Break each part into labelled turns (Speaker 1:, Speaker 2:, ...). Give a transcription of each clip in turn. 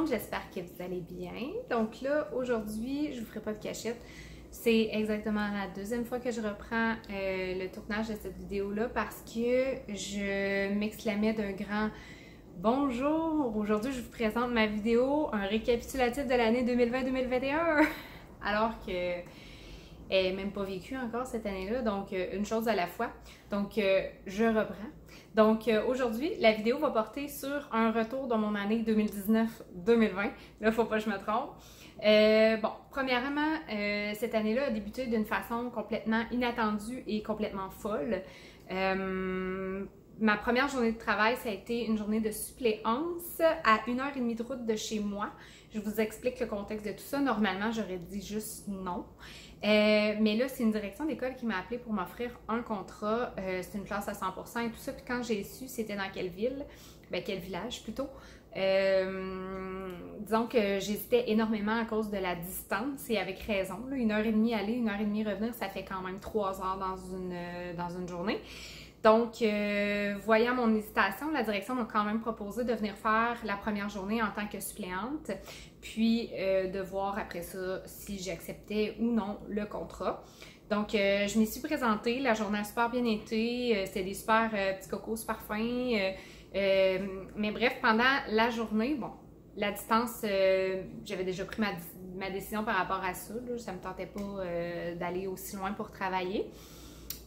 Speaker 1: monde, j'espère que vous allez bien. Donc là, aujourd'hui, je vous ferai pas de cachette. C'est exactement la deuxième fois que je reprends le tournage de cette vidéo-là parce que je m'exclamais d'un grand bonjour. Aujourd'hui, je vous présente ma vidéo, un récapitulatif de l'année 2020-2021. Alors que elle n'est même pas vécue encore cette année-là, donc une chose à la fois. Donc, je reprends. Donc, aujourd'hui, la vidéo va porter sur un retour dans mon année 2019-2020. Là, il ne faut pas que je me trompe. Bon, premièrement, cette année-là a débuté d'une façon complètement inattendue et complètement folle. Ma première journée de travail, ça a été une journée de suppléance à 1h30 de route de chez moi. Je vous explique le contexte de tout ça. Normalement, j'aurais dit juste non. Mais là, c'est une direction d'école qui m'a appelée pour m'offrir un contrat. C'est une classe à 100% et tout ça. Puis quand j'ai su c'était dans quelle ville, ben quel village plutôt, disons que j'hésitais énormément à cause de la distance et avec raison. Là, 1h30 aller, 1h30 revenir, ça fait quand même 3 heures dans une journée. Donc, voyant mon hésitation, la direction m'a quand même proposé de venir faire la première journée en tant que suppléante, puis de voir après ça si j'acceptais ou non le contrat. Donc, je m'y suis présentée, la journée a super bien été, c'était des super petits cocos super fins, mais bref, pendant la journée, bon, la distance, j'avais déjà pris ma décision par rapport à ça, là, ça me tentait pas d'aller aussi loin pour travailler.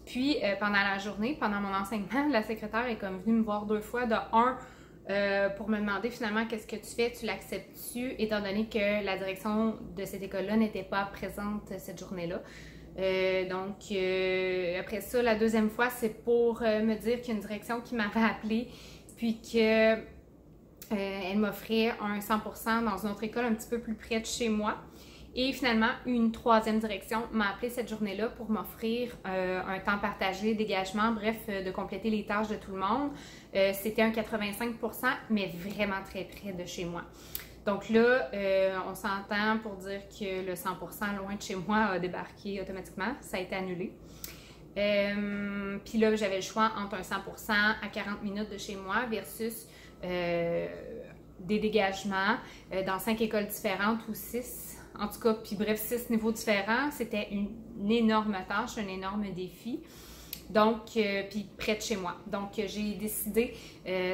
Speaker 1: Puis, pendant la journée, pendant mon enseignement, la secrétaire est comme venue me voir 2 fois. De un, pour me demander finalement qu'est-ce que tu fais, tu l'acceptes-tu, étant donné que la direction de cette école-là n'était pas présente cette journée-là. Donc, après ça, la deuxième fois, c'est pour me dire qu'il y a une direction qui m'avait appelée, puis que elle m'offrait un 100% dans une autre école un petit peu plus près de chez moi. Et finalement, une troisième direction m'a appelé cette journée-là pour m'offrir un temps partagé, dégagement, bref, de compléter les tâches de tout le monde. C'était un 85%, mais vraiment très près de chez moi. Donc là, on s'entend pour dire que le 100% loin de chez moi a débarqué automatiquement. Ça a été annulé. Puis là, j'avais le choix entre un 100% à 40 minutes de chez moi versus des dégagements dans 5 écoles différentes ou 6. En tout cas, puis bref, 6 niveaux différents. C'était une énorme tâche, un énorme défi. Donc, puis près de chez moi. Donc, j'ai décidé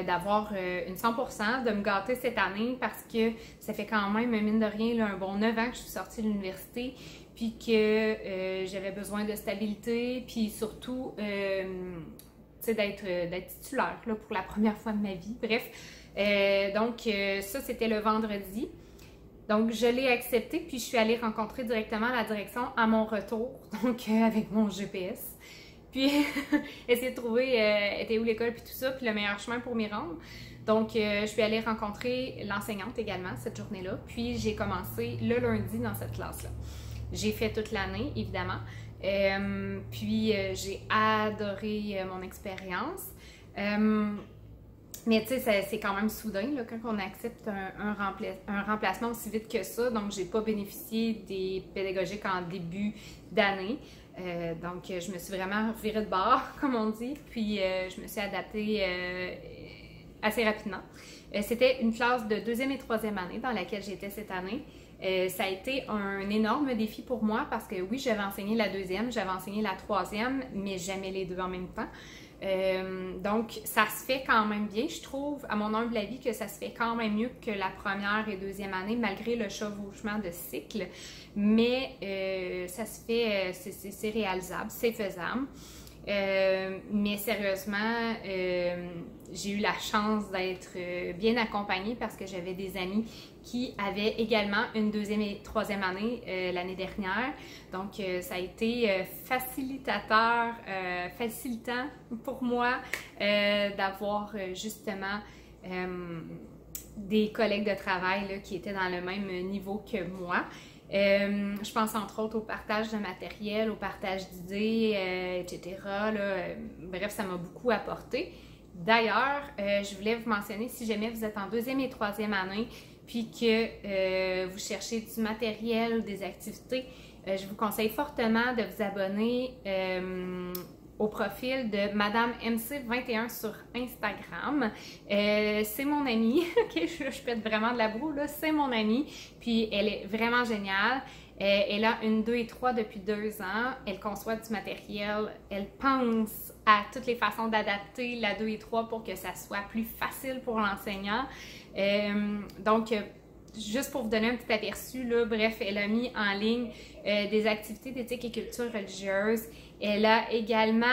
Speaker 1: d'avoir une 100%, de me gâter cette année parce que ça fait quand même, mine de rien, là, un bon 9 ans que je suis sortie de l'université, puis que j'avais besoin de stabilité, puis surtout, tu sais, d'être titulaire là, pour la première fois de ma vie. Bref, donc ça, c'était le vendredi. Donc, je l'ai accepté, puis je suis allée rencontrer directement la direction à mon retour, donc avec mon GPS. Puis, essayer de trouver était où l'école, puis tout ça, puis le meilleur chemin pour m'y rendre. Donc, je suis allée rencontrer l'enseignante également cette journée-là, puis j'ai commencé le lundi dans cette classe-là. J'ai fait toute l'année, évidemment, puis j'ai adoré mon expérience. Mais tu sais, c'est quand même soudain là, quand on accepte un remplacement aussi vite que ça. Donc, j'ai pas bénéficié des pédagogiques en début d'année. Donc, je me suis vraiment virée de bord, comme on dit. Puis, je me suis adaptée assez rapidement. C'était une classe de 2e et 3e année dans laquelle j'étais cette année. Ça a été un énorme défi pour moi parce que oui, j'avais enseigné la 2e, j'avais enseigné la 3e, mais jamais les deux en même temps. Donc, ça se fait quand même bien. Je trouve, à mon humble avis, que ça se fait quand même mieux que la 1re et 2e année, malgré le chevauchement de cycle. Mais ça se fait, c'est réalisable, c'est faisable. Mais sérieusement, j'ai eu la chance d'être bien accompagnée parce que j'avais des amis qui avaient également une 2e et 3e année l'année dernière. Donc, ça a été facilitateur, facilitant pour moi d'avoir justement des collègues de travail là, qui étaient dans le même niveau que moi. Je pense entre autres au partage de matériel, au partage d'idées, etc. Bref, ça m'a beaucoup apporté. D'ailleurs, je voulais vous mentionner, si jamais vous êtes en 2e et 3e année, puis que vous cherchez du matériel ou des activités, je vous conseille fortement de vous abonner au profil de Madame MC21 sur Instagram. C'est mon amie, ok, je pète vraiment de la broue, là, c'est mon amie, puis elle est vraiment géniale. Elle a une 2 et 3 depuis 2 ans, elle conçoit du matériel, elle pense à toutes les façons d'adapter la 2 et 3 pour que ça soit plus facile pour l'enseignant. Donc, juste pour vous donner un petit aperçu, là, bref, elle a mis en ligne des activités d'éthique et culture religieuse. Elle a également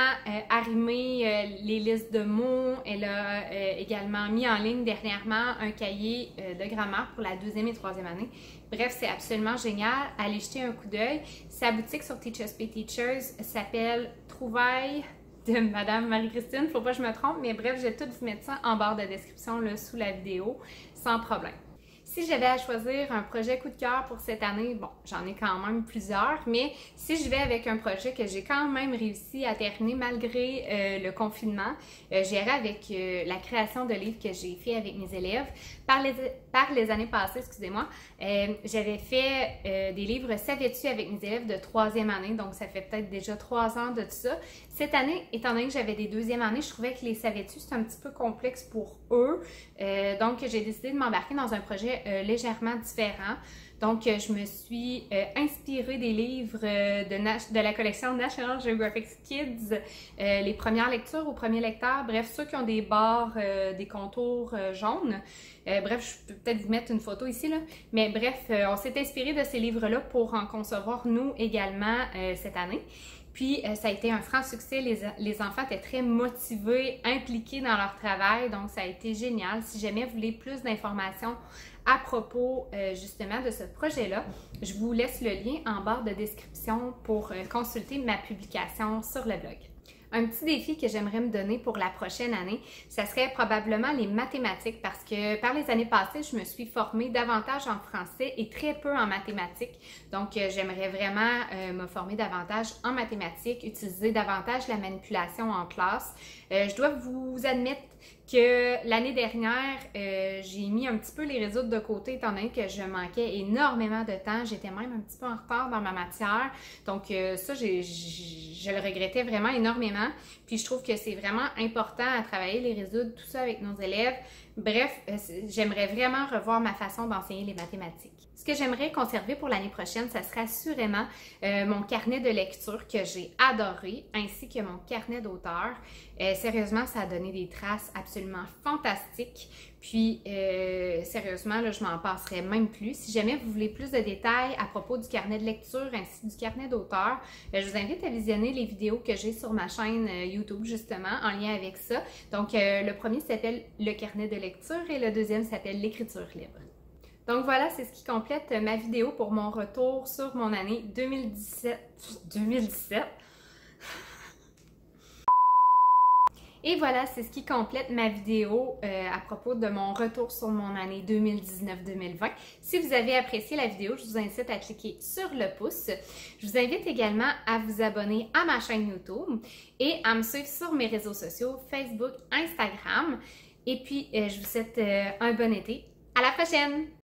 Speaker 1: arrimé les listes de mots. Elle a également mis en ligne dernièrement un cahier de grammaire pour la 2e et 3e année. Bref, c'est absolument génial. Allez jeter un coup d'œil. Sa boutique sur Teachers Pay Teachers s'appelle Trouvailles de Madame Marie-Christine. Faut pas que je me trompe, mais bref, je vais tout vous mettre ça en barre de description là, sous la vidéo, sans problème. Si j'avais à choisir un projet coup de cœur pour cette année, bon, j'en ai quand même plusieurs, mais si je vais avec un projet que j'ai quand même réussi à terminer malgré le confinement, j'irai avec la création de livres que j'ai fait avec mes élèves. Par les années passées, excusez-moi, j'avais fait des livres Savais-tu avec mes élèves de 3e année, donc ça fait peut-être déjà 3 ans de tout ça. Cette année, étant donné que j'avais des 2e années, je trouvais que les Savais-tu, c'était un petit peu complexe pour eux, donc j'ai décidé de m'embarquer dans un projet légèrement différent. Donc, je me suis inspirée des livres de la collection National Geographic Kids, les premières lectures au premier lecteur, bref, ceux qui ont des barres, des contours jaunes. Bref, je peux peut-être vous mettre une photo ici, là. Mais bref, on s'est inspiré de ces livres-là pour en concevoir, nous, également, cette année. Puis, ça a été un franc succès. Les enfants étaient très motivés, impliqués dans leur travail. Donc, ça a été génial. Si jamais vous voulez plus d'informations à propos justement de ce projet-là, je vous laisse le lien en barre de description pour consulter ma publication sur le blog. Un petit défi que j'aimerais me donner pour la prochaine année, ça serait probablement les mathématiques parce que par les années passées, je me suis formée davantage en français et très peu en mathématiques. Donc, j'aimerais vraiment me former davantage en mathématiques, utiliser davantage la manipulation en classe. Je dois vous admettre que l'année dernière, j'ai mis un petit peu les résultats de côté étant donné que je manquais énormément de temps. J'étais même un petit peu en retard dans ma matière. Donc ça, je le regrettais vraiment énormément. Puis je trouve que c'est vraiment important à travailler les résultats, tout ça avec nos élèves. Bref, j'aimerais vraiment revoir ma façon d'enseigner les mathématiques. Ce que j'aimerais conserver pour l'année prochaine, ça serait assurément mon carnet de lecture que j'ai adoré, ainsi que mon carnet d'auteur. Sérieusement, ça a donné des traces absolument fantastiques. Puis, sérieusement, là, je m'en passerai même plus. Si jamais vous voulez plus de détails à propos du carnet de lecture ainsi du carnet d'auteur, je vous invite à visionner les vidéos que j'ai sur ma chaîne YouTube, justement, en lien avec ça. Donc, le premier s'appelle le carnet de lecture et le deuxième s'appelle l'écriture libre. Donc voilà, c'est ce qui complète ma vidéo pour mon retour sur mon année 2017. Et voilà, c'est ce qui complète ma vidéo à propos de mon retour sur mon année 2019-2020. Si vous avez apprécié la vidéo, je vous incite à cliquer sur le pouce. Je vous invite également à vous abonner à ma chaîne YouTube et à me suivre sur mes réseaux sociaux, Facebook, Instagram. Et puis, je vous souhaite un bon été. À la prochaine!